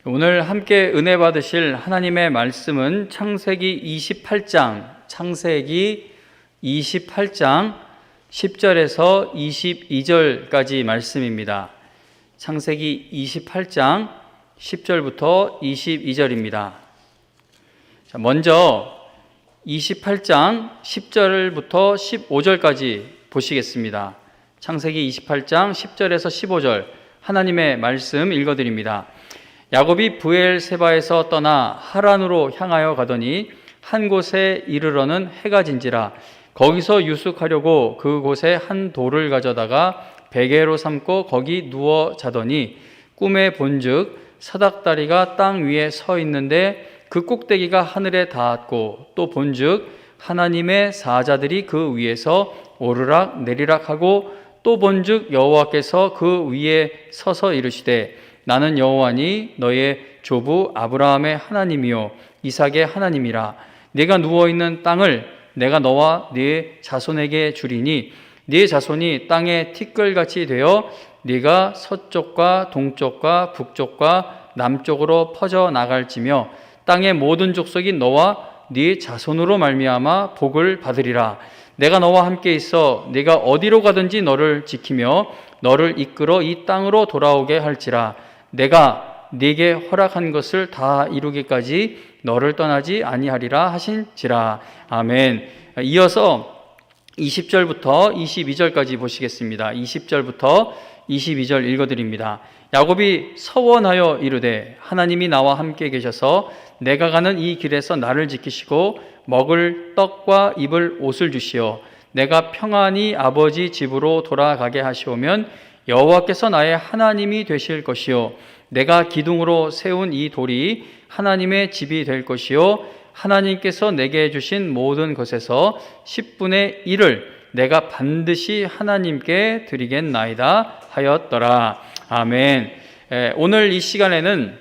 오늘 함께 은혜 받으실 하나님의 말씀은 창세기 28장 10절에서 22절까지 말씀입니다. 창세기 28장 10절부터 22절입니다. 먼저 28장 10절부터 15절까지 보시겠습니다. 창세기 28장 10절에서 15절 하나님의 말씀 읽어드립니다. 야곱이 브엘세바에서 떠나 하란으로 향하여 가더니 한 곳에 이르러는 해가 진지라. 거기서 유숙하려고 그곳에 한 돌을 가져다가 베개로 삼고 거기 누워 자더니 꿈에 본즉 사닥다리가 땅 위에 서 있는데 그 꼭대기가 하늘에 닿았고 또 본즉 하나님의 사자들이 그 위에서 오르락 내리락 하고 또 본즉 여호와께서 그 위에 서서 이르시되 나는 여호와니 너의 조부 아브라함의 하나님이요 이삭의 하나님이라. 네가 누워있는 땅을 내가 너와 네 자손에게 주리니 네 자손이 땅의 티끌같이 되어 네가 서쪽과 동쪽과 북쪽과 남쪽으로 퍼져 나갈지며 땅의 모든 족속이 너와 네 자손으로 말미암아 복을 받으리라. 내가 너와 함께 있어 네가 어디로 가든지 너를 지키며 너를 이끌어 이 땅으로 돌아오게 할지라. 내가 네게 허락한 것을 다 이루기까지 너를 떠나지 아니하리라 하신지라. 아멘. 이어서 20절부터 22절까지 보시겠습니다. 20절부터 22절 읽어드립니다. 야곱이 서원하여 이르되 하나님이 나와 함께 계셔서 내가 가는 이 길에서 나를 지키시고 먹을 떡과 입을 옷을 주시어 내가 평안히 아버지 집으로 돌아가게 하시오면 여호와께서 나의 하나님이 되실 것이요 내가 기둥으로 세운 이 돌이 하나님의 집이 될 것이요 하나님께서 내게 주신 모든 것에서 10분의 1을 내가 반드시 하나님께 드리겠나이다 하였더라. 아멘. 오늘 이 시간에는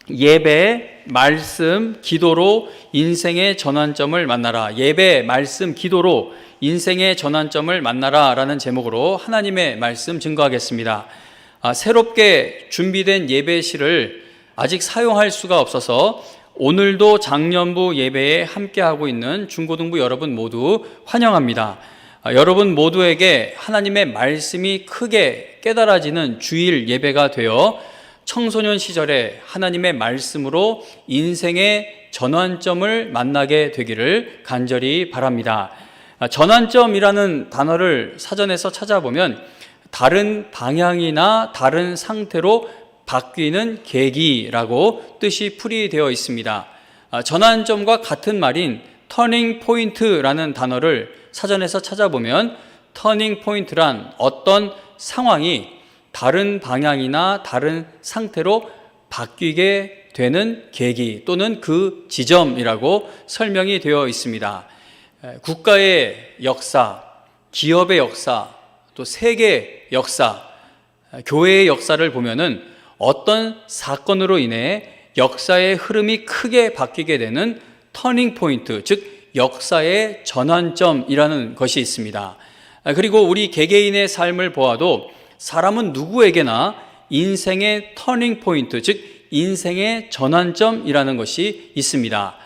예배, 말씀, 기도로 인생의 전환점을 만나라. 예배, 말씀, 기도로 인생의 전환점을 만나라 라는 제목으로 하나님의 말씀 증거하겠습니다. 새롭게 준비된 예배실을 아직 사용할 수가 없어서 오늘도 장년부 예배에 함께하고 있는 중고등부 여러분 모두 환영합니다. 여러분 모두에게 하나님의 말씀이 크게 깨달아지는 주일 예배가 되어 청소년 시절에 하나님의 말씀으로 인생의 전환점을 만나게 되기를 간절히 바랍니다. 전환점이라는 단어를 사전에서 찾아보면 다른 방향이나 다른 상태로 바뀌는 계기라고 뜻이 풀이되어 있습니다. 전환점과 같은 말인 터닝 포인트라는 단어를 사전에서 찾아보면 터닝 포인트란 어떤 상황이 다른 방향이나 다른 상태로 바뀌게 되는 계기 또는 그 지점이라고 설명이 되어 있습니다. 국가의 역사, 기업의 역사, 또 세계 역사, 교회의 역사를 보면은 어떤 사건으로 인해 역사의 흐름이 크게 바뀌게 되는 터닝 포인트, 즉 역사의 전환점이라는 것이 있습니다. 그리고 우리 개개인의 삶을 보아도 사람은 누구에게나 인생의 터닝 포인트, 즉 인생의 전환점이라는 것이 있습니다.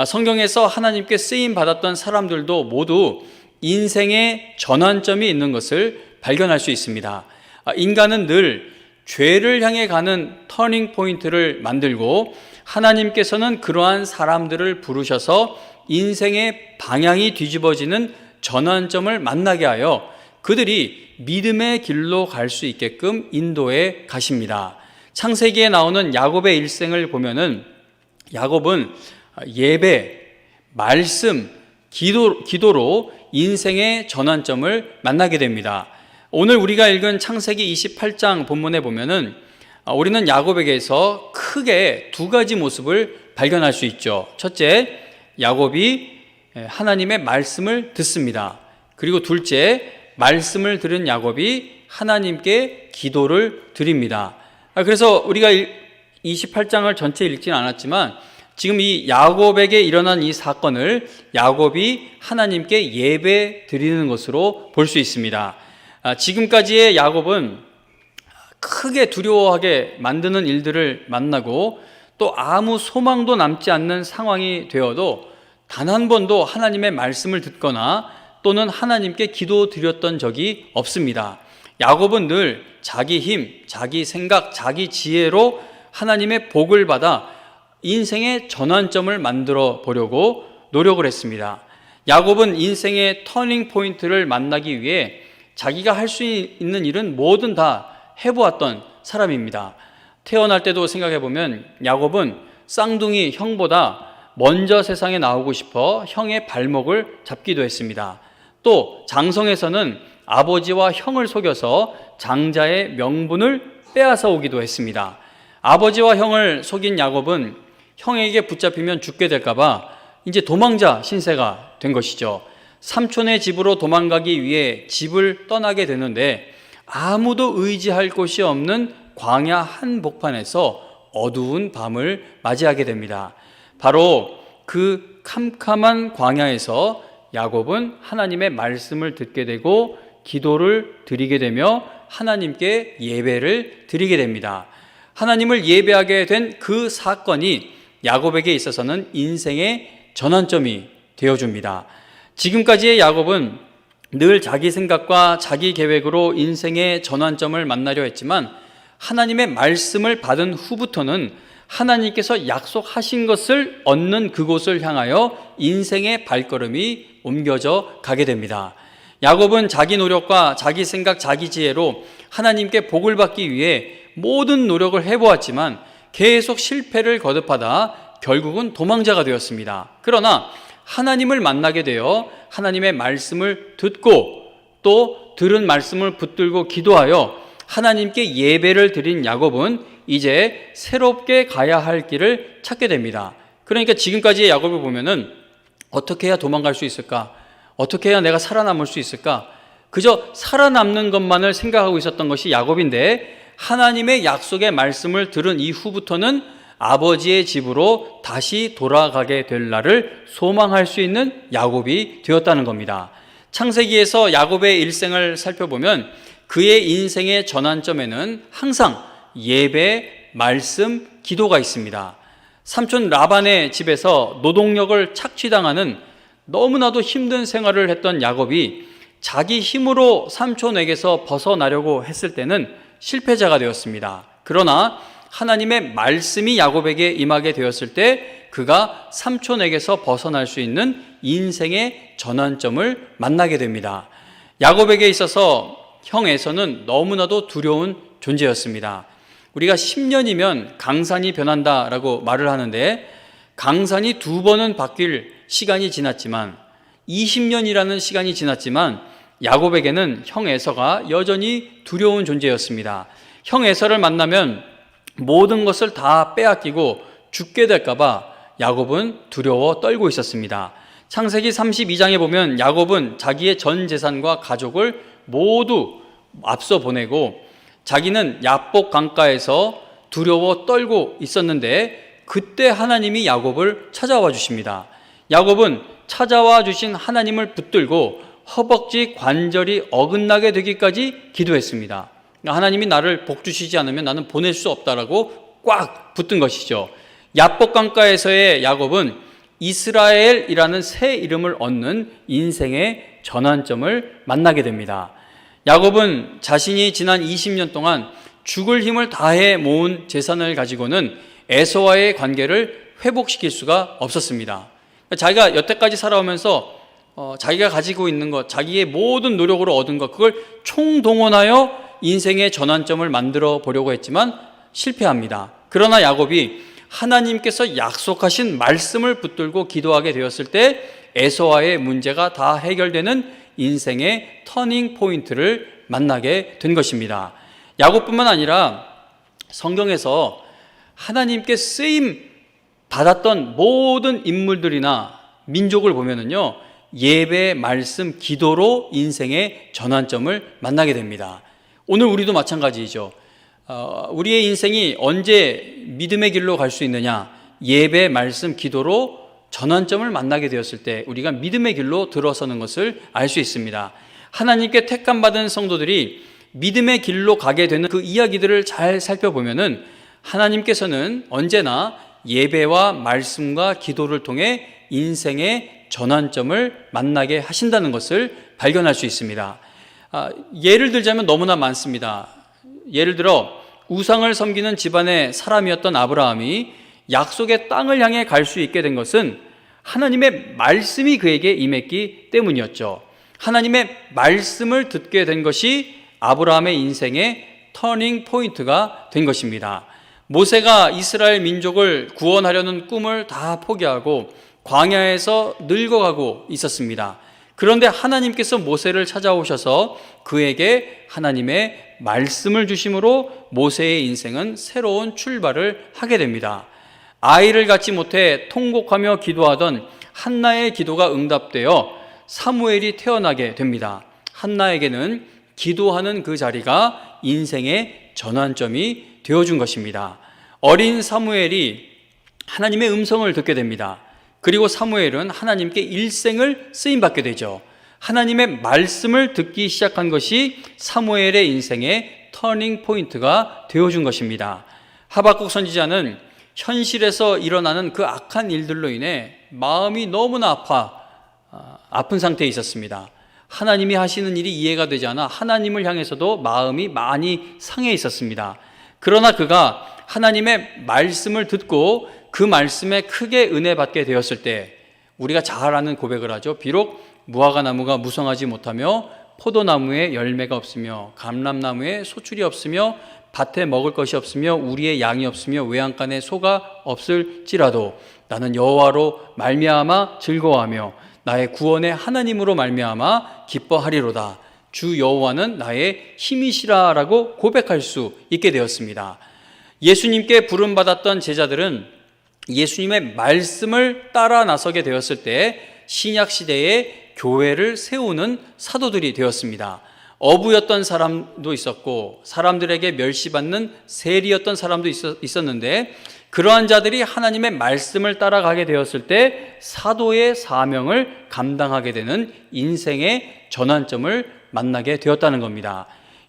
성경에서 하나님께 쓰임 받았던 사람들도 모두 인생의 전환점이 있는 것을 발견할 수 있습니다. 인간은 늘 죄를 향해 가는 터닝 포인트를 만들고 하나님께서는 그러한 사람들을 부르셔서 인생의 방향이 뒤집어지는 전환점을 만나게 하여 그들이 믿음의 길로 갈 수 있게끔 인도해 가십니다. 창세기에 나오는 야곱의 일생을 보면은 야곱은 예배, 말씀, 기도로 인생의 전환점을 만나게 됩니다. 오늘 우리가 읽은 창세기 28장 본문에 보면은 우리는 야곱에게서 크게 두 가지 모습을 발견할 수 있죠. 첫째, 야곱이 하나님의 말씀을 듣습니다. 그리고 둘째, 말씀을 들은 야곱이 하나님께 기도를 드립니다. 그래서 우리가 28장을 전체 읽지는 않았지만 지금 이 야곱에게 일어난 이 사건을 야곱이 하나님께 예배 드리는 것으로 볼 수 있습니다. 지금까지의 야곱은 크게 두려워하게 만드는 일들을 만나고 또 아무 소망도 남지 않는 상황이 되어도 단 한 번도 하나님의 말씀을 듣거나 또는 하나님께 기도드렸던 적이 없습니다. 야곱은 늘 자기 힘, 자기 생각, 자기 지혜로 하나님의 복을 받아 인생의 전환점을 만들어 보려고 노력을 했습니다. 야곱은 인생의 터닝 포인트를 만나기 위해 자기가 할 수 있는 일은 뭐든 다 해보았던 사람입니다. 태어날 때도 생각해보면 야곱은 쌍둥이 형보다 먼저 세상에 나오고 싶어 형의 발목을 잡기도 했습니다. 또 장성에서는 아버지와 형을 속여서 장자의 명분을 빼앗아 오기도 했습니다. 아버지와 형을 속인 야곱은 형에게 붙잡히면 죽게 될까봐 이제 도망자 신세가 된 것이죠. 삼촌의 집으로 도망가기 위해 집을 떠나게 되는데 아무도 의지할 곳이 없는 광야 한복판에서 어두운 밤을 맞이하게 됩니다. 바로 그 캄캄한 광야에서 야곱은 하나님의 말씀을 듣게 되고 기도를 드리게 되며 하나님께 예배를 드리게 됩니다. 하나님을 예배하게 된 그 사건이 야곱에게 있어서는 인생의 전환점이 되어줍니다. 지금까지의 야곱은 늘 자기 생각과 자기 계획으로 인생의 전환점을 만나려 했지만 하나님의 말씀을 받은 후부터는 하나님께서 약속하신 것을 얻는 그곳을 향하여 인생의 발걸음이 옮겨져 가게 됩니다. 야곱은 자기 노력과 자기 생각, 자기 지혜로 하나님께 복을 받기 위해 모든 노력을 해보았지만 계속 실패를 거듭하다 결국은 도망자가 되었습니다. 그러나 하나님을 만나게 되어 하나님의 말씀을 듣고 또 들은 말씀을 붙들고 기도하여 하나님께 예배를 드린 야곱은 이제 새롭게 가야 할 길을 찾게 됩니다. 그러니까 지금까지의 야곱을 보면은 어떻게 해야 도망갈 수 있을까? 어떻게 해야 내가 살아남을 수 있을까? 그저 살아남는 것만을 생각하고 있었던 것이 야곱인데 하나님의 약속의 말씀을 들은 이후부터는 아버지의 집으로 다시 돌아가게 될 날을 소망할 수 있는 야곱이 되었다는 겁니다. 창세기에서 야곱의 일생을 살펴보면 그의 인생의 전환점에는 항상 예배, 말씀, 기도가 있습니다. 삼촌 라반의 집에서 노동력을 착취당하는 너무나도 힘든 생활을 했던 야곱이 자기 힘으로 삼촌에게서 벗어나려고 했을 때는 실패자가 되었습니다. 그러나 하나님의 말씀이 야곱에게 임하게 되었을 때 그가 삼촌에게서 벗어날 수 있는 인생의 전환점을 만나게 됩니다. 야곱에게 있어서 형 에서는 너무나도 두려운 존재였습니다. 우리가 10년이면 강산이 변한다라고 말을 하는데 강산이 2번은 바뀔 시간이 지났지만 20년이라는 시간이 지났지만 야곱에게는 형 에서가 여전히 두려운 존재였습니다. 형 에서를 만나면 모든 것을 다 빼앗기고 죽게 될까봐 야곱은 두려워 떨고 있었습니다. 창세기 32장에 보면 야곱은 자기의 전 재산과 가족을 모두 앞서 보내고 자기는 야복 강가에서 두려워 떨고 있었는데 그때 하나님이 야곱을 찾아와 주십니다. 야곱은 찾아와 주신 하나님을 붙들고 허벅지 관절이 어긋나게 되기까지 기도했습니다. 하나님이 나를 복 주시지 않으면 나는 보낼 수 없다라고 꽉 붙든 것이죠. 야복 강가에서의 야곱은 이스라엘이라는 새 이름을 얻는 인생의 전환점을 만나게 됩니다. 야곱은 자신이 지난 20년 동안 죽을 힘을 다해 모은 재산을 가지고는 에서와의 관계를 회복시킬 수가 없었습니다. 자기가 여태까지 살아오면서 자기가 가지고 있는 것, 자기의 모든 노력으로 얻은 것, 그걸 총동원하여 인생의 전환점을 만들어 보려고 했지만 실패합니다. 그러나 야곱이 하나님께서 약속하신 말씀을 붙들고 기도하게 되었을 때 에서와의 문제가 다 해결되는 인생의 터닝 포인트를 만나게 된 것입니다. 야곱뿐만 아니라 성경에서 하나님께 쓰임 받았던 모든 인물들이나 민족을 보면은요, 예배, 말씀, 기도로 인생의 전환점을 만나게 됩니다. 오늘 우리도 마찬가지이죠. 우리의 인생이 언제 믿음의 길로 갈 수 있느냐? 예배, 말씀, 기도로 전환점을 만나게 되었을 때 우리가 믿음의 길로 들어서는 것을 알 수 있습니다. 하나님께 택함받은 성도들이 믿음의 길로 가게 되는 그 이야기들을 잘 살펴보면은 하나님께서는 언제나 예배와 말씀과 기도를 통해 인생의 전환점을 만나게 하신다는 것을 발견할 수 있습니다. 예를 들자면 너무나 많습니다. 예를 들어 우상을 섬기는 집안의 사람이었던 아브라함이 약속의 땅을 향해 갈 수 있게 된 것은 하나님의 말씀이 그에게 임했기 때문이었죠. 하나님의 말씀을 듣게 된 것이 아브라함의 인생의 터닝 포인트가 된 것입니다. 모세가 이스라엘 민족을 구원하려는 꿈을 다 포기하고 광야에서 늙어가고 있었습니다. 그런데 하나님께서 모세를 찾아오셔서 그에게 하나님의 말씀을 주심으로 모세의 인생은 새로운 출발을 하게 됩니다. 아이를 갖지 못해 통곡하며 기도하던 한나의 기도가 응답되어 사무엘이 태어나게 됩니다. 한나에게는 기도하는 그 자리가 인생의 전환점이 되어준 것입니다. 어린 사무엘이 하나님의 음성을 듣게 됩니다. 그리고 사무엘은 하나님께 일생을 쓰임받게 되죠. 하나님의 말씀을 듣기 시작한 것이 사무엘의 인생의 터닝 포인트가 되어준 것입니다. 하박국 선지자는 현실에서 일어나는 그 악한 일들로 인해 마음이 너무나 아픈 상태에 있었습니다. 하나님이 하시는 일이 이해가 되지 않아 하나님을 향해서도 마음이 많이 상해 있었습니다. 그러나 그가 하나님의 말씀을 듣고 그 말씀에 크게 은혜 받게 되었을 때 우리가 잘 아는 고백을 하죠. 비록 무화과나무가 무성하지 못하며 포도나무에 열매가 없으며 감람나무에 소출이 없으며 밭에 먹을 것이 없으며 우리의 양이 없으며 외양간에 소가 없을지라도 나는 여호와로 말미암아 즐거워하며 나의 구원의 하나님으로 말미암아 기뻐하리로다. 주 여호와는 나의 힘이시라라고 고백할 수 있게 되었습니다. 예수님께 부름받았던 제자들은 예수님의 말씀을 따라 나서게 되었을 때 신약 시대에 교회를 세우는 사도들이 되었습니다. 어부였던 사람도 있었고 사람들에게 멸시받는 세리였던 사람도 있었는데 그러한 자들이 하나님의 말씀을 따라가게 되었을 때 사도의 사명을 감당하게 되는 인생의 전환점을 만나게 되었다는 겁니다.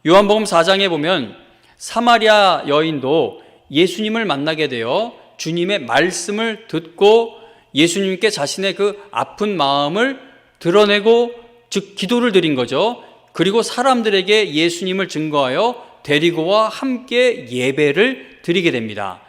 요한복음 4장에 보면 사마리아 여인도 예수님을 만나게 되어 주님의 말씀을 듣고 예수님께 자신의 그 아픈 마음을 드러내고 즉 기도를 드린 거죠. 그리고 사람들에게 예수님을 증거하여 데리고와 함께 예배를 드리게 됩니다.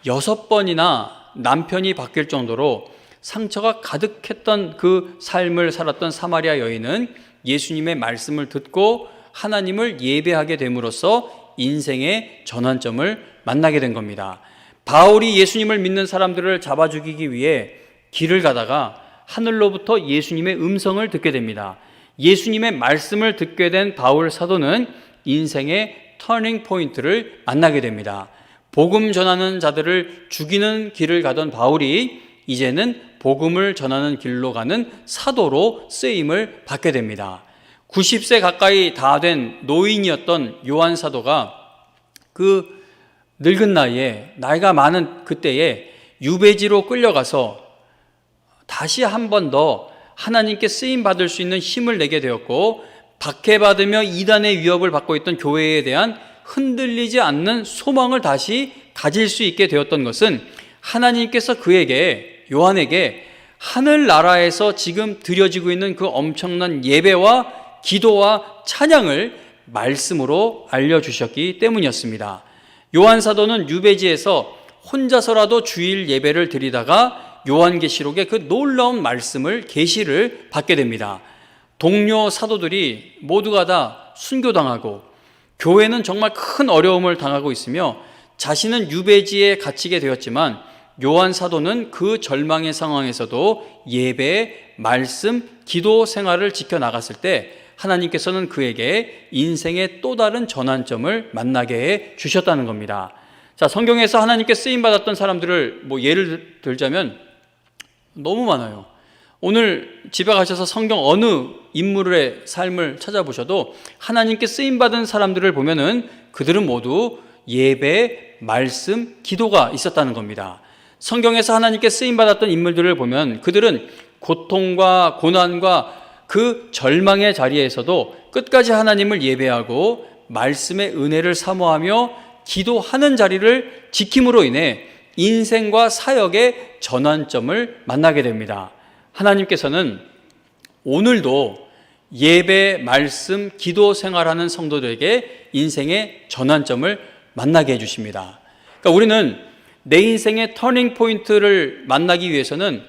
6번이나 남편이 바뀔 정도로 상처가 가득했던 그 삶을 살았던 사마리아 여인은 예수님의 말씀을 듣고 하나님을 예배하게 됨으로써 인생의 전환점을 만나게 된 겁니다. 바울이 예수님을 믿는 사람들을 잡아 죽이기 위해 길을 가다가 하늘로부터 예수님의 음성을 듣게 됩니다. 예수님의 말씀을 듣게 된 바울 사도는 인생의 터닝 포인트를 만나게 됩니다. 복음 전하는 자들을 죽이는 길을 가던 바울이 이제는 복음을 전하는 길로 가는 사도로 쓰임을 받게 됩니다. 90세 가까이 다 된 노인이었던 요한 사도가 그 늙은 나이에 나이가 많은 그때에 유배지로 끌려가서 다시 한 번 더 하나님께 쓰임 받을 수 있는 힘을 내게 되었고 박해받으며 이단의 위협을 받고 있던 교회에 대한 흔들리지 않는 소망을 다시 가질 수 있게 되었던 것은 하나님께서 그에게 요한에게 하늘나라에서 지금 드려지고 있는 그 엄청난 예배와 기도와 찬양을 말씀으로 알려주셨기 때문이었습니다. 요한 사도는 유배지에서 혼자서라도 주일 예배를 드리다가 요한계시록의 그 놀라운 말씀을 계시를 받게 됩니다. 동료 사도들이 모두가 다 순교당하고 교회는 정말 큰 어려움을 당하고 있으며 자신은 유배지에 갇히게 되었지만 요한 사도는 그 절망의 상황에서도 예배, 말씀, 기도 생활을 지켜나갔을 때 하나님께서는 그에게 인생의 또 다른 전환점을 만나게 해 주셨다는 겁니다. 자, 성경에서 하나님께 쓰임받았던 사람들을 예를 들자면 너무 많아요. 오늘 집에 가셔서 성경 어느 인물의 삶을 찾아보셔도 하나님께 쓰임받은 사람들을 보면은 그들은 모두 예배, 말씀, 기도가 있었다는 겁니다. 성경에서 하나님께 쓰임받았던 인물들을 보면 그들은 고통과 고난과 그 절망의 자리에서도 끝까지 하나님을 예배하고 말씀의 은혜를 사모하며 기도하는 자리를 지킴으로 인해 인생과 사역의 전환점을 만나게 됩니다. 하나님께서는 오늘도 예배, 말씀, 기도 생활하는 성도들에게 인생의 전환점을 만나게 해주십니다. 그러니까 우리는 내 인생의 터닝 포인트를 만나기 위해서는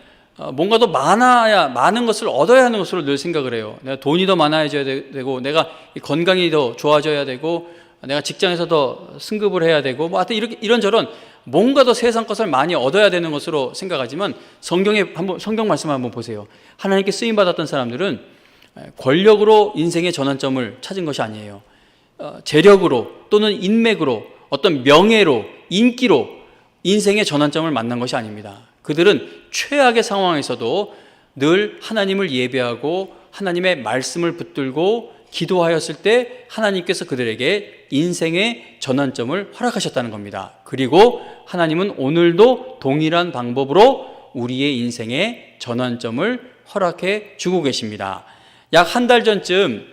뭔가 더 많은 것을 얻어야 하는 것으로 늘 생각을 해요. 내가 돈이 더 많아져야 되고, 내가 건강이 더 좋아져야 되고, 내가 직장에서 더 승급을 해야 되고, 뭐 하여튼 이런저런 뭔가 더 세상 것을 많이 얻어야 되는 것으로 생각하지만 성경 말씀 한번 보세요. 하나님께 쓰임 받았던 사람들은 권력으로 인생의 전환점을 찾은 것이 아니에요. 재력으로 또는 인맥으로, 어떤 명예로, 인기로 인생의 전환점을 만난 것이 아닙니다. 그들은 최악의 상황에서도 늘 하나님을 예배하고 하나님의 말씀을 붙들고 기도하였을 때 하나님께서 그들에게 인생의 전환점을 허락하셨다는 겁니다. 그리고 하나님은 오늘도 동일한 방법으로 우리의 인생의 전환점을 허락해 주고 계십니다. 약 한 달 전쯤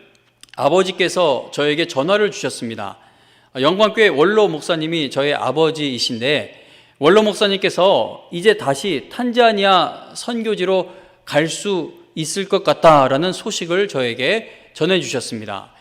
아버지께서 저에게 전화를 주셨습니다. 영광교회 원로 목사님이 저의 아버지이신데, 원로 목사님께서 이제 다시 탄자니아 선교지로 갈 수 있을 것 같다라는 소식을 저에게 전해주셨습니다.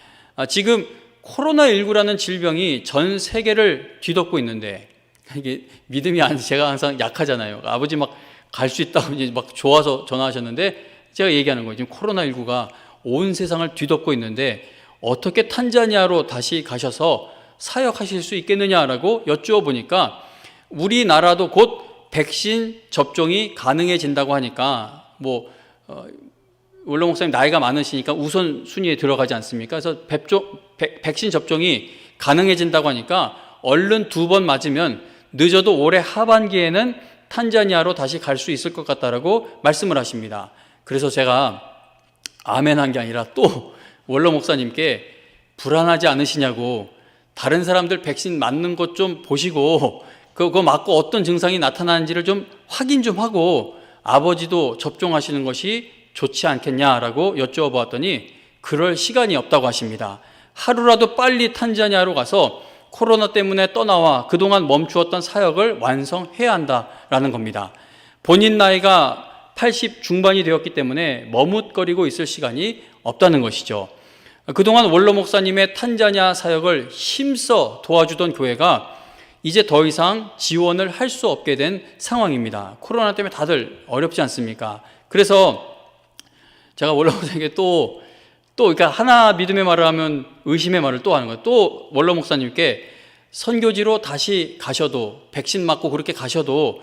지금 코로나19라는 질병이 전 세계를 뒤덮고 있는데, 이게 믿음이 제가 항상 약하잖아요. 아버지 막 갈 수 있다고 이제 막 좋아서 전화하셨는데, 제가 얘기하는 거예요. 지금 코로나19가 온 세상을 뒤덮고 있는데 어떻게 탄자니아로 다시 가셔서 사역하실 수 있겠느냐라고 여쭈어 보니까, 우리나라도 곧 백신 접종이 가능해진다고 하니까, 원로 목사님 나이가 많으시니까 우선순위에 들어가지 않습니까? 그래서 백신 접종이 가능해진다고 하니까 얼른 2번 맞으면 늦어도 올해 하반기에는 탄자니아로 다시 갈 수 있을 것 같다라고 말씀을 하십니다. 그래서 제가 아멘한 게 아니라 또 원로 목사님께 불안하지 않으시냐고, 다른 사람들 백신 맞는 것 좀 보시고 그거 맞고 어떤 증상이 나타나는지를 좀 확인 좀 하고 아버지도 접종하시는 것이 좋지 않겠냐라고 여쭈어 보았더니 그럴 시간이 없다고 하십니다. 하루라도 빨리 탄자니아로 가서 코로나 때문에 떠나와 그동안 멈추었던 사역을 완성해야 한다라는 겁니다. 본인 나이가 80 중반이 되었기 때문에 머뭇거리고 있을 시간이 없다는 것이죠. 그동안 원로 목사님의 탄자니아 사역을 힘써 도와주던 교회가 이제 더 이상 지원을 할 수 없게 된 상황입니다. 코로나 때문에 다들 어렵지 않습니까? 그래서 제가 원로 목사님께 그러니까 하나 믿음의 말을 하면 의심의 말을 또 하는 거예요. 또 원로 목사님께 선교지로 다시 가셔도, 백신 맞고 그렇게 가셔도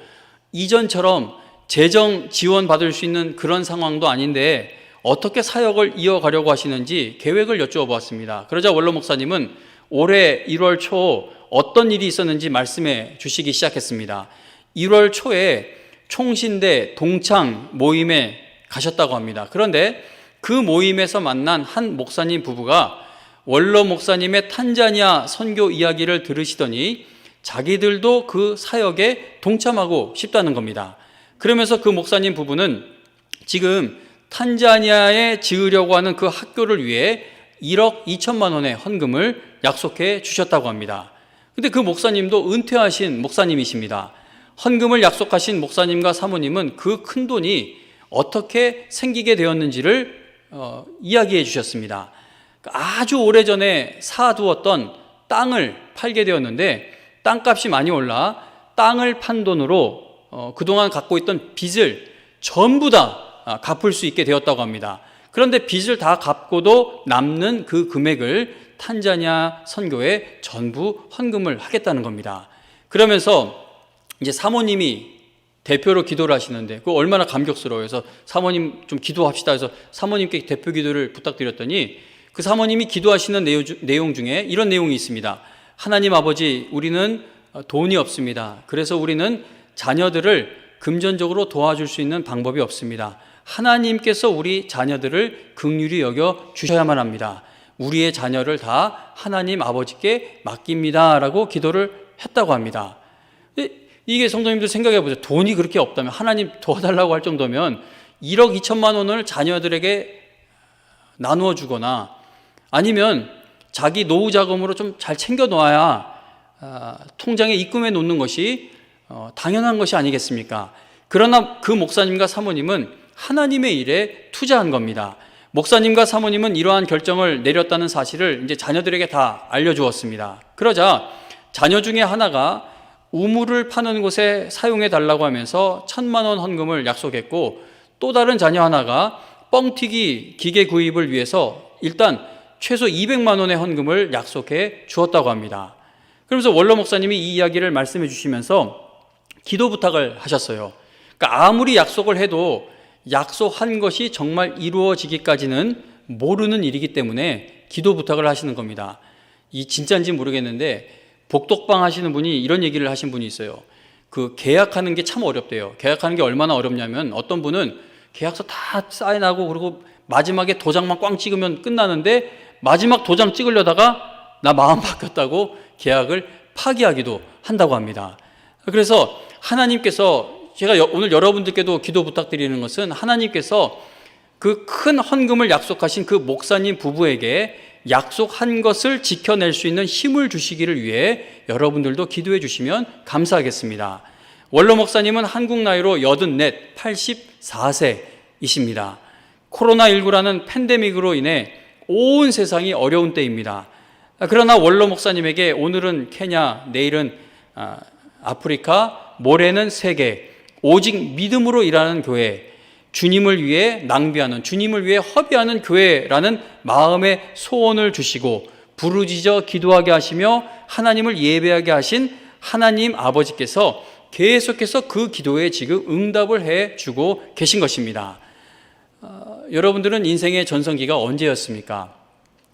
이전처럼 재정 지원 받을 수 있는 그런 상황도 아닌데 어떻게 사역을 이어가려고 하시는지 계획을 여쭈어 보았습니다. 그러자 원로 목사님은 올해 1월 초 어떤 일이 있었는지 말씀해 주시기 시작했습니다. 1월 초에 총신대 동창 모임에 가셨다고 합니다. 그런데 그 모임에서 만난 한 목사님 부부가 원로 목사님의 탄자니아 선교 이야기를 들으시더니 자기들도 그 사역에 동참하고 싶다는 겁니다. 그러면서 그 목사님 부부는 지금 탄자니아에 지으려고 하는 그 학교를 위해 1억 2천만 원의 헌금을 약속해 주셨다고 합니다. 근데 그 목사님도 은퇴하신 목사님이십니다. 헌금을 약속하신 목사님과 사모님은 그 큰 돈이 어떻게 생기게 되었는지를 이야기해 주셨습니다. 아주 오래전에 사두었던 땅을 팔게 되었는데 땅값이 많이 올라 땅을 판 돈으로 그동안 갖고 있던 빚을 전부 다 갚을 수 있게 되었다고 합니다. 그런데 빚을 다 갚고도 남는 그 금액을 탄자니아 선교에 전부 헌금을 하겠다는 겁니다. 그러면서 이제 사모님이 대표로 기도를 하시는데 그거 얼마나 감격스러워요. 그래서 사모님 좀 기도합시다 해서 사모님께 대표 기도를 부탁드렸더니 그 사모님이 기도하시는 내용 중에 이런 내용이 있습니다. 하나님 아버지, 우리는 돈이 없습니다. 그래서 우리는 자녀들을 금전적으로 도와줄 수 있는 방법이 없습니다. 하나님께서 우리 자녀들을 긍휼히 여겨 주셔야만 합니다. 우리의 자녀를 다 하나님 아버지께 맡깁니다 라고 기도를 했다고 합니다. 이게 성도님들 생각해 보세요. 돈이 그렇게 없다면, 하나님 도와달라고 할 정도면 1억 2천만 원을 자녀들에게 나누어 주거나 아니면 자기 노후 자금으로 좀 잘 챙겨 놓아야 통장에 입금해 놓는 것이 당연한 것이 아니겠습니까? 그러나 그 목사님과 사모님은 하나님의 일에 투자한 겁니다. 목사님과 사모님은 이러한 결정을 내렸다는 사실을 이제 자녀들에게 다 알려주었습니다. 그러자 자녀 중에 하나가 우물을 파는 곳에 사용해 달라고 하면서 1,000만 원 헌금을 약속했고, 또 다른 자녀 하나가 뻥튀기 기계 구입을 위해서 일단 최소 200만 원의 헌금을 약속해 주었다고 합니다. 그러면서 원로 목사님이 이 이야기를 말씀해 주시면서 기도 부탁을 하셨어요. 그러니까 아무리 약속을 해도 약속한 것이 정말 이루어지기까지는 모르는 일이기 때문에 기도 부탁을 하시는 겁니다. 이 진짜인지 모르겠는데 복덕방 하시는 분이 이런 얘기를 하신 분이 있어요. 그 계약하는 게 참 어렵대요. 계약하는 게 얼마나 어렵냐면 어떤 분은 계약서 다 사인하고 그리고 마지막에 도장만 꽝 찍으면 끝나는데 마지막 도장 찍으려다가 나 마음 바뀌었다고 계약을 파기하기도 한다고 합니다. 그래서 하나님께서, 제가 오늘 여러분들께도 기도 부탁드리는 것은 하나님께서 그 큰 헌금을 약속하신 그 목사님 부부에게 약속한 것을 지켜낼 수 있는 힘을 주시기를 위해 여러분들도 기도해 주시면 감사하겠습니다. 원로 목사님은 한국 나이로 84, 84세이십니다. 코로나19라는 팬데믹으로 인해 온 세상이 어려운 때입니다. 그러나 원로 목사님에게 오늘은 케냐, 내일은 아프리카, 모레는 세계, 오직 믿음으로 일하는 교회, 주님을 위해 낭비하는, 주님을 위해 허비하는 교회라는 마음의 소원을 주시고 부르짖어 기도하게 하시며 하나님을 예배하게 하신 하나님 아버지께서 계속해서 그 기도에 지금 응답을 해주고 계신 것입니다. 여러분들은 인생의 전성기가 언제였습니까?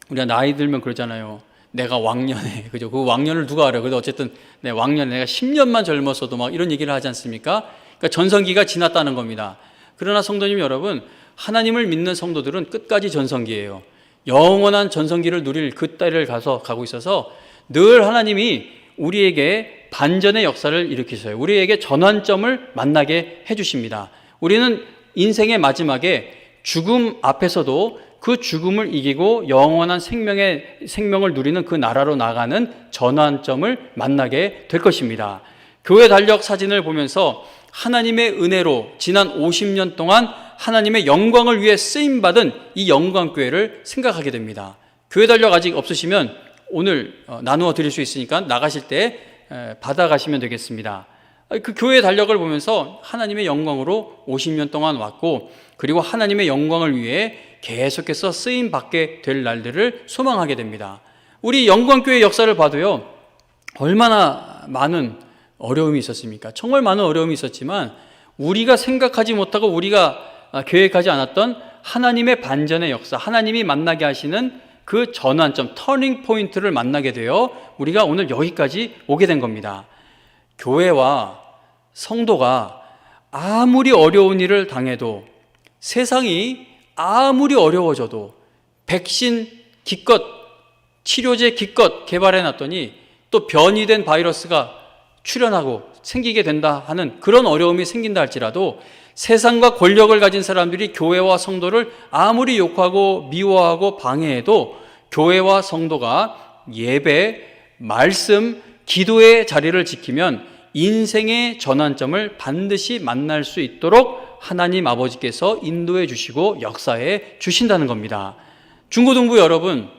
우리가 나이 들면 그러잖아요. 내가 왕년에, 그죠? 그 왕년을 누가 알아요? 그래도 어쨌든 왕년에 내가 10년만 젊었어도 막 이런 얘기를 하지 않습니까? 그러니까 전성기가 지났다는 겁니다. 그러나 성도님 여러분, 하나님을 믿는 성도들은 끝까지 전성기예요. 영원한 전성기를 누릴 그 때를 가고 있어서 늘 하나님이 우리에게 반전의 역사를 일으키셔요. 우리에게 전환점을 만나게 해주십니다. 우리는 인생의 마지막에 죽음 앞에서도 그 죽음을 이기고 영원한 생명을 누리는 그 나라로 나가는 전환점을 만나게 될 것입니다. 교회 달력 사진을 보면서 하나님의 은혜로 지난 50년 동안 하나님의 영광을 위해 쓰임받은 이 영광교회를 생각하게 됩니다. 교회 달력 아직 없으시면 오늘 나누어 드릴 수 있으니까 나가실 때 받아가시면 되겠습니다. 그 교회 달력을 보면서 하나님의 영광으로 50년 동안 왔고, 그리고 하나님의 영광을 위해 계속해서 쓰임받게 될 날들을 소망하게 됩니다. 우리 영광교회 역사를 봐도요, 얼마나 많은 어려움이 있었습니까? 정말 많은 어려움이 있었지만 우리가 생각하지 못하고 우리가 계획하지 않았던 하나님의 반전의 역사, 하나님이 만나게 하시는 그 전환점, 터닝 포인트를 만나게 되어 우리가 오늘 여기까지 오게 된 겁니다. 교회와 성도가 아무리 어려운 일을 당해도, 세상이 아무리 어려워져도 백신 기껏, 치료제 기껏 개발해 놨더니 또 변이된 바이러스가 출현하고 생기게 된다 하는 그런 어려움이 생긴다 할지라도 세상과 권력을 가진 사람들이 교회와 성도를 아무리 욕하고 미워하고 방해해도 교회와 성도가 예배, 말씀, 기도의 자리를 지키면 인생의 전환점을 반드시 만날 수 있도록 하나님 아버지께서 인도해 주시고 역사해 주신다는 겁니다. 중고등부 여러분,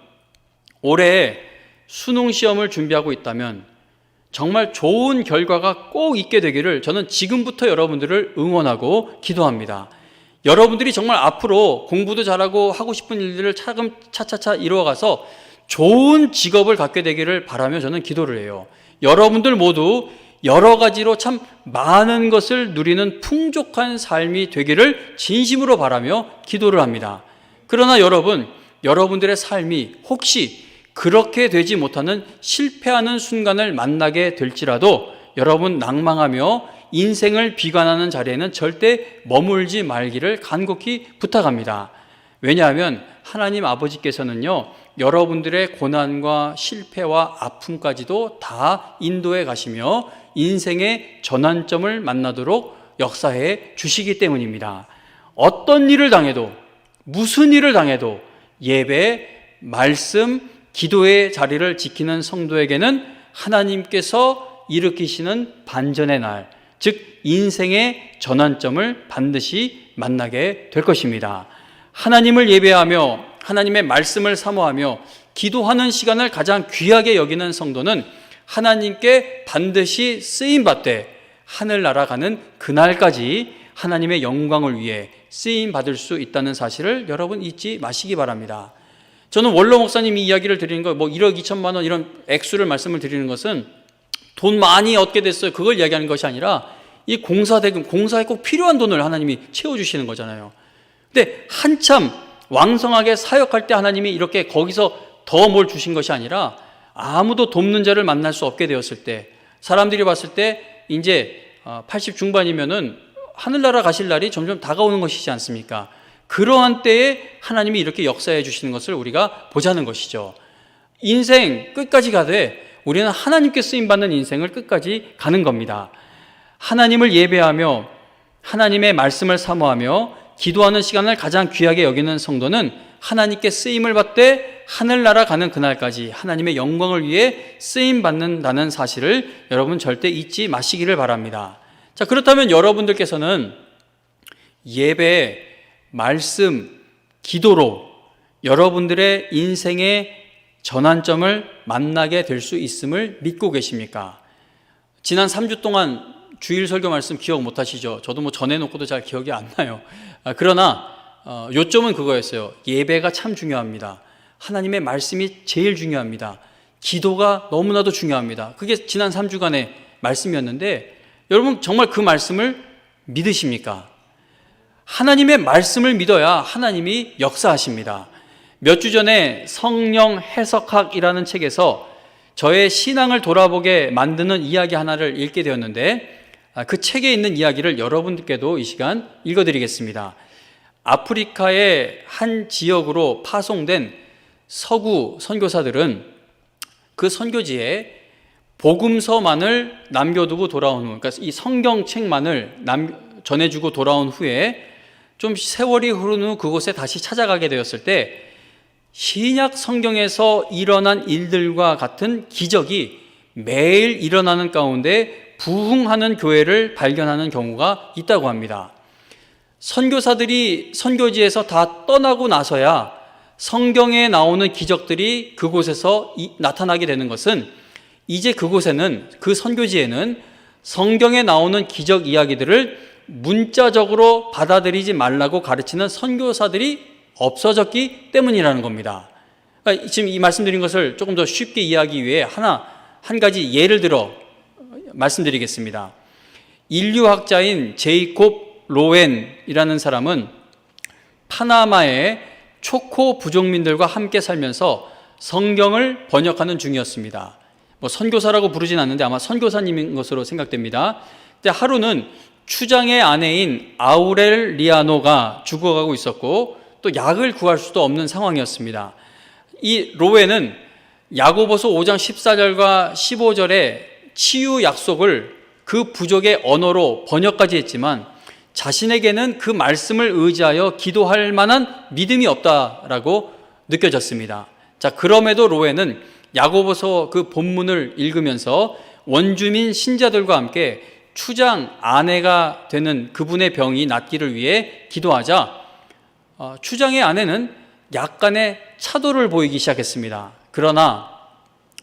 올해 수능 시험을 준비하고 있다면 정말 좋은 결과가 꼭 있게 되기를 저는 지금부터 여러분들을 응원하고 기도합니다. 여러분들이 정말 앞으로 공부도 잘하고 하고 싶은 일들을 차차차 이루어가서 좋은 직업을 갖게 되기를 바라며 저는 기도를 해요. 여러분들 모두 여러 가지로 참 많은 것을 누리는 풍족한 삶이 되기를 진심으로 바라며 기도를 합니다. 그러나 여러분들의 삶이 혹시 그렇게 되지 못하는 실패하는 순간을 만나게 될지라도 여러분 낭망하며 인생을 비관하는 자리에는 절대 머물지 말기를 간곡히 부탁합니다. 왜냐하면 하나님 아버지께서는요, 여러분들의 고난과 실패와 아픔까지도 다 인도해 가시며 인생의 전환점을 만나도록 역사해 주시기 때문입니다. 어떤 일을 당해도, 무슨 일을 당해도 예배, 말씀, 기도의 자리를 지키는 성도에게는 하나님께서 일으키시는 반전의 날, 즉 인생의 전환점을 반드시 만나게 될 것입니다. 하나님을 예배하며 하나님의 말씀을 사모하며 기도하는 시간을 가장 귀하게 여기는 성도는 하나님께 반드시 쓰임받되 하늘나라 가는 그날까지 하나님의 영광을 위해 쓰임받을 수 있다는 사실을 여러분 잊지 마시기 바랍니다. 저는 원로 목사님이 이야기를 드리는 거, 1억 2천만 원 이런 액수를 말씀을 드리는 것은 돈 많이 얻게 됐어요, 그걸 이야기하는 것이 아니라 이 공사대금, 공사에 꼭 필요한 돈을 하나님이 채워주시는 거잖아요. 근데 한참 왕성하게 사역할 때 하나님이 이렇게 거기서 더 뭘 주신 것이 아니라 아무도 돕는 자를 만날 수 없게 되었을 때, 사람들이 봤을 때 이제 80 중반이면은 하늘나라 가실 날이 점점 다가오는 것이지 않습니까? 그러한 때에 하나님이 이렇게 역사해 주시는 것을 우리가 보자는 것이죠. 인생 끝까지 가되 우리는 하나님께 쓰임받는 인생을 끝까지 가는 겁니다. 하나님을 예배하며 하나님의 말씀을 사모하며 기도하는 시간을 가장 귀하게 여기는 성도는 하나님께 쓰임을 받되 하늘나라 가는 그날까지 하나님의 영광을 위해 쓰임받는다는 사실을 여러분 절대 잊지 마시기를 바랍니다. 자, 그렇다면 여러분들께서는 예배, 말씀, 기도로 여러분들의 인생의 전환점을 만나게 될 수 있음을 믿고 계십니까? 지난 3주 동안 주일 설교 말씀 기억 못 하시죠? 저도 전해놓고도 잘 기억이 안 나요. 그러나 요점은 그거였어요. 예배가 참 중요합니다. 하나님의 말씀이 제일 중요합니다. 기도가 너무나도 중요합니다. 그게 지난 3주간의 말씀이었는데 여러분 정말 그 말씀을 믿으십니까? 하나님의 말씀을 믿어야 하나님이 역사하십니다. 몇 주 전에 성령 해석학이라는 책에서 저의 신앙을 돌아보게 만드는 이야기 하나를 읽게 되었는데 그 책에 있는 이야기를 여러분들께도 이 시간 읽어드리겠습니다. 아프리카의 한 지역으로 파송된 서구 선교사들은 그 선교지에 복음서만을 남겨두고 돌아온 후, 그러니까 이 성경책만을 전해주고 돌아온 후에 좀 세월이 흐른 후 그곳에 다시 찾아가게 되었을 때 신약 성경에서 일어난 일들과 같은 기적이 매일 일어나는 가운데 부흥하는 교회를 발견하는 경우가 있다고 합니다. 선교사들이 선교지에서 다 떠나고 나서야 성경에 나오는 기적들이 그곳에서 나타나게 되는 것은 이제 그곳에는, 그 선교지에는 성경에 나오는 기적 이야기들을 문자적으로 받아들이지 말라고 가르치는 선교사들이 없어졌기 때문이라는 겁니다. 그러니까 지금 이 말씀드린 것을 조금 더 쉽게 이해하기 위해 한 가지 예를 들어 말씀드리겠습니다. 인류학자인 제이콥 로웬이라는 사람은 파나마의 초코 부족민들과 함께 살면서 성경을 번역하는 중이었습니다. 선교사라고 부르진 않는데 아마 선교사님인 것으로 생각됩니다. 근데 하루는 추장의 아내인 아우렐리아노가 죽어가고 있었고 또 약을 구할 수도 없는 상황이었습니다. 이 로웬은 야고보서 5장 14절과 15절의 치유 약속을 그 부족의 언어로 번역까지 했지만 자신에게는 그 말씀을 의지하여 기도할 만한 믿음이 없다라고 느껴졌습니다. 자, 그럼에도 로웬은 야고보서 그 본문을 읽으면서 원주민 신자들과 함께 추장 아내가 되는 그분의 병이 낫기를 위해 기도하자 추장의 아내는 약간의 차도를 보이기 시작했습니다. 그러나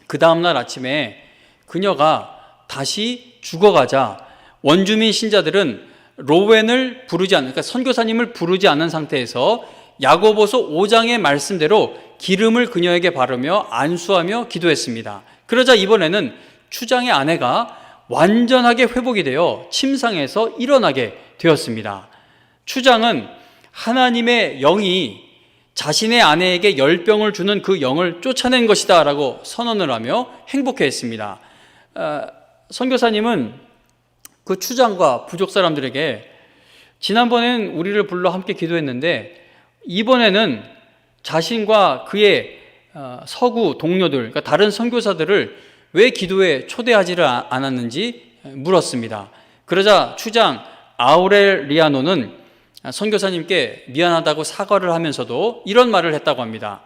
그 다음날 아침에 그녀가 다시 죽어가자 원주민 신자들은 로웬을 부르지 않는, 그러니까 선교사님을 부르지 않은 상태에서 야고보서 5장의 말씀대로 기름을 그녀에게 바르며 안수하며 기도했습니다. 그러자 이번에는 추장의 아내가 완전하게 회복이 되어 침상에서 일어나게 되었습니다. 추장은 하나님의 영이 자신의 아내에게 열병을 주는 그 영을 쫓아낸 것이다 라고 선언을 하며 행복해했습니다. 선교사님은 그 추장과 부족 사람들에게 지난번엔 우리를 불러 함께 기도했는데 이번에는 자신과 그의 서구 동료들, 그러니까 다른 선교사들을 왜 기도에 초대하지를 않았는지 물었습니다. 그러자 추장 아우렐리아노는 선교사님께 미안하다고 사과를 하면서도 이런 말을 했다고 합니다.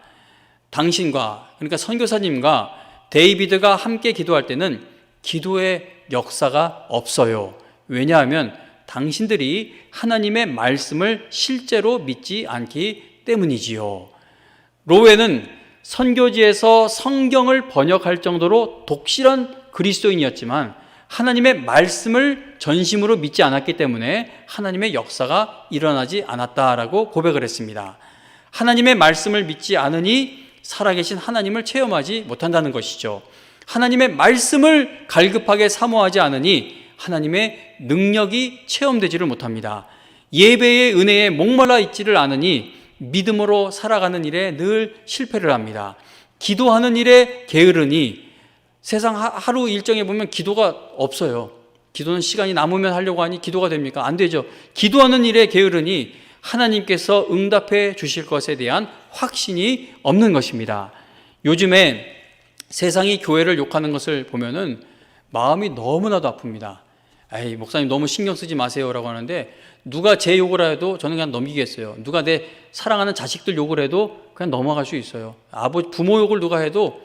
당신과, 그러니까 선교사님과 데이비드가 함께 기도할 때는 기도의 역사가 없어요. 왜냐하면 당신들이 하나님의 말씀을 실제로 믿지 않기 때문이지요. 로웨는 선교지에서 성경을 번역할 정도로 독실한 그리스도인이었지만 하나님의 말씀을 전심으로 믿지 않았기 때문에 하나님의 역사가 일어나지 않았다라고 고백을 했습니다. 하나님의 말씀을 믿지 않으니 살아계신 하나님을 체험하지 못한다는 것이죠. 하나님의 말씀을 갈급하게 사모하지 않으니 하나님의 능력이 체험되지를 못합니다. 예배의 은혜에 목말라 있지를 않으니 믿음으로 살아가는 일에 늘 실패를 합니다. 기도하는 일에 게으르니 세상 하루 일정에 보면 기도가 없어요. 기도는 시간이 남으면 하려고 하니 기도가 됩니까? 안 되죠. 기도하는 일에 게으르니 하나님께서 응답해 주실 것에 대한 확신이 없는 것입니다. 요즘에 세상이 교회를 욕하는 것을 보면은 마음이 너무나도 아픕니다. 에이, 목사님 너무 신경 쓰지 마세요라고 하는데 누가 제 욕을 해도 저는 그냥 넘기겠어요. 누가 내 사랑하는 자식들 욕을 해도 그냥 넘어갈 수 있어요. 부모 욕을 누가 해도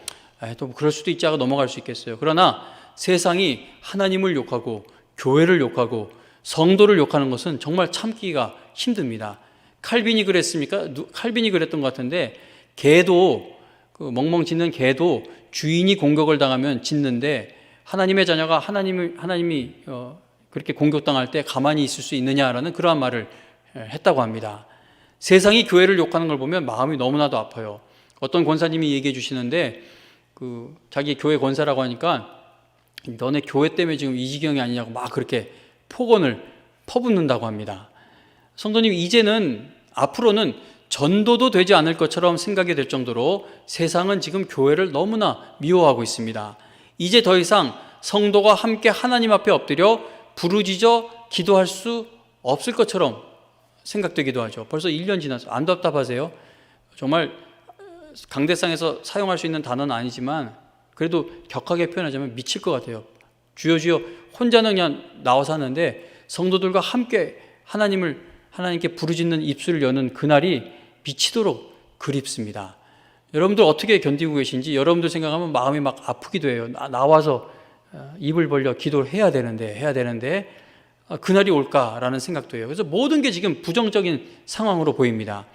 또 그럴 수도 있지 하고 넘어갈 수 있겠어요. 그러나 세상이 하나님을 욕하고 교회를 욕하고 성도를 욕하는 것은 정말 참기가 힘듭니다. 칼빈이 그랬습니까? 칼빈이 그랬던 것 같은데 개도 멍멍 짖는 개도 주인이 공격을 당하면 짖는데 하나님의 자녀가 하나님이 그렇게 공격당할 때 가만히 있을 수 있느냐라는 그러한 말을 했다고 합니다. 세상이 교회를 욕하는 걸 보면 마음이 너무나도 아파요. 어떤 권사님이 얘기해 주시는데 자기 교회 권사라고 하니까 너네 교회 때문에 지금 이 지경이 아니냐고 막 그렇게 폭언을 퍼붓는다고 합니다. 성도님, 이제는 앞으로는 전도도 되지 않을 것처럼 생각이 될 정도로 세상은 지금 교회를 너무나 미워하고 있습니다. 이제 더 이상 성도가 함께 하나님 앞에 엎드려 부르짖어 기도할 수 없을 것처럼 생각되기도 하죠. 벌써 1년 지나서 안 답답하세요? 정말 강대상에서 사용할 수 있는 단어는 아니지만 그래도 격하게 표현하자면 미칠 것 같아요. 주여 주여 혼자는 그냥 나와서 하는데 성도들과 함께 하나님께 부르짖는 입술을 여는 그날이 미치도록 그립습니다. 여러분들 어떻게 견디고 계신지 여러분들 생각하면 마음이 막 아프기도 해요. 나와서 입을 벌려 기도를 해야 되는데 그날이 올까라는 생각도 해요. 그래서 모든 게 지금 부정적인 상황으로 보입니다.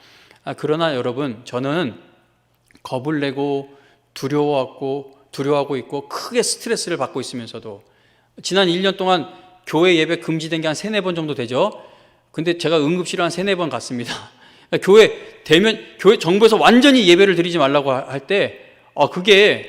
그러나 여러분, 저는 겁을 내고 두려워하고 있고 크게 스트레스를 받고 있으면서도 지난 1년 동안 교회 예배 금지된 게 한 3-4번 정도 되죠. 근데 제가 응급실을 한 3-4번 갔습니다. 교회 정부에서 완전히 예배를 드리지 말라고 할 때 그게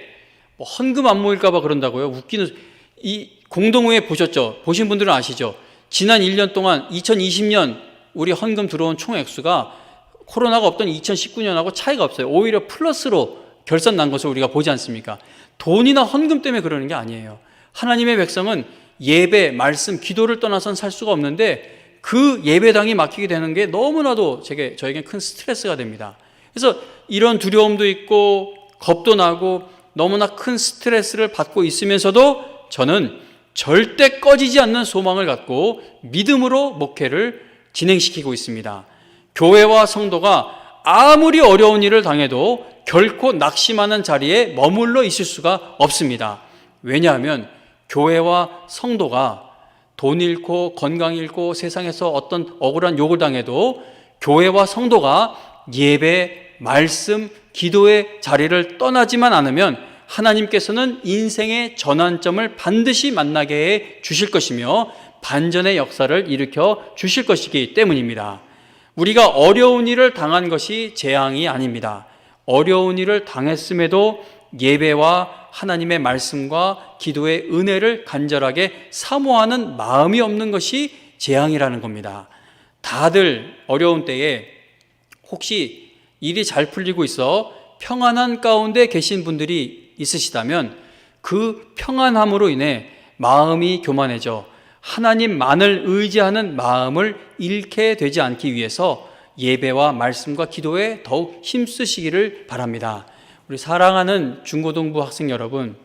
뭐 헌금 안 모일까 봐 그런다고요. 웃기는, 이 공동회에 보셨죠? 보신 분들은 아시죠? 지난 1년 동안 2020년 우리 헌금 들어온 총 액수가 코로나가 없던 2019년하고 차이가 없어요. 오히려 플러스로 결산 난 것을 우리가 보지 않습니까? 돈이나 헌금 때문에 그러는 게 아니에요. 하나님의 백성은 예배, 말씀, 기도를 떠나선 살 수가 없는데 그 예배당이 막히게 되는 게 너무나도 저에겐 큰 스트레스가 됩니다. 그래서 이런 두려움도 있고 겁도 나고 너무나 큰 스트레스를 받고 있으면서도 저는 절대 꺼지지 않는 소망을 갖고 믿음으로 목회를 진행시키고 있습니다. 교회와 성도가 아무리 어려운 일을 당해도 결코 낙심하는 자리에 머물러 있을 수가 없습니다. 왜냐하면 교회와 성도가 돈 잃고 건강 잃고 세상에서 어떤 억울한 욕을 당해도 교회와 성도가 예배, 말씀, 기도의 자리를 떠나지만 않으면 하나님께서는 인생의 전환점을 반드시 만나게 해 주실 것이며 반전의 역사를 일으켜 주실 것이기 때문입니다. 우리가 어려운 일을 당한 것이 재앙이 아닙니다. 어려운 일을 당했음에도 예배와 하나님의 말씀과 기도의 은혜를 간절하게 사모하는 마음이 없는 것이 재앙이라는 겁니다. 다들 어려운 때에 혹시 일이 잘 풀리고 있어 평안한 가운데 계신 분들이 있으시다면 그 평안함으로 인해 마음이 교만해져 하나님만을 의지하는 마음을 잃게 되지 않기 위해서 예배와 말씀과 기도에 더욱 힘쓰시기를 바랍니다. 우리 사랑하는 중고등부 학생 여러분,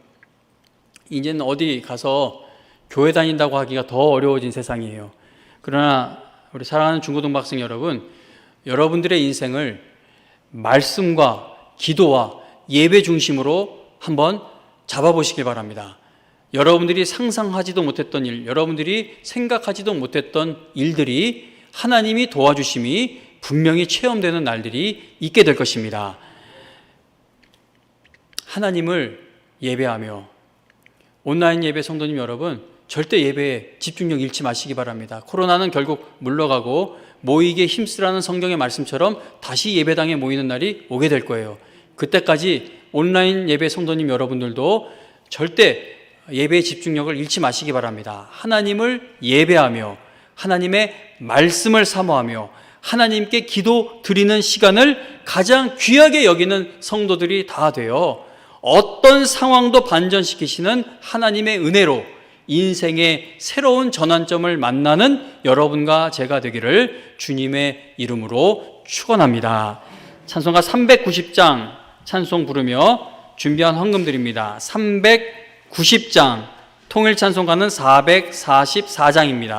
이제는 어디 가서 교회 다닌다고 하기가 더 어려워진 세상이에요. 그러나 우리 사랑하는 중고등부 학생 여러분, 여러분들의 인생을 말씀과 기도와 예배 중심으로 한번 잡아보시길 바랍니다. 여러분들이 상상하지도 못했던 일, 여러분들이 생각하지도 못했던 일들이 하나님이 도와주심이 분명히 체험되는 날들이 있게 될 것입니다. 하나님을 예배하며, 온라인 예배 성도님 여러분, 절대 예배에 집중력 잃지 마시기 바랍니다. 코로나는 결국 물러가고 모이기에 힘쓰라는 성경의 말씀처럼 다시 예배당에 모이는 날이 오게 될 거예요. 그때까지 온라인 예배 성도님 여러분들도 절대 예배의 집중력을 잃지 마시기 바랍니다. 하나님을 예배하며 하나님의 말씀을 사모하며 하나님께 기도 드리는 시간을 가장 귀하게 여기는 성도들이 다 되어 어떤 상황도 반전시키시는 하나님의 은혜로 인생의 새로운 전환점을 만나는 여러분과 제가 되기를 주님의 이름으로 축원합니다. 찬송가 390장 찬송 부르며 준비한 헌금 드립니다. 390장, 통일 찬송가는 444장입니다.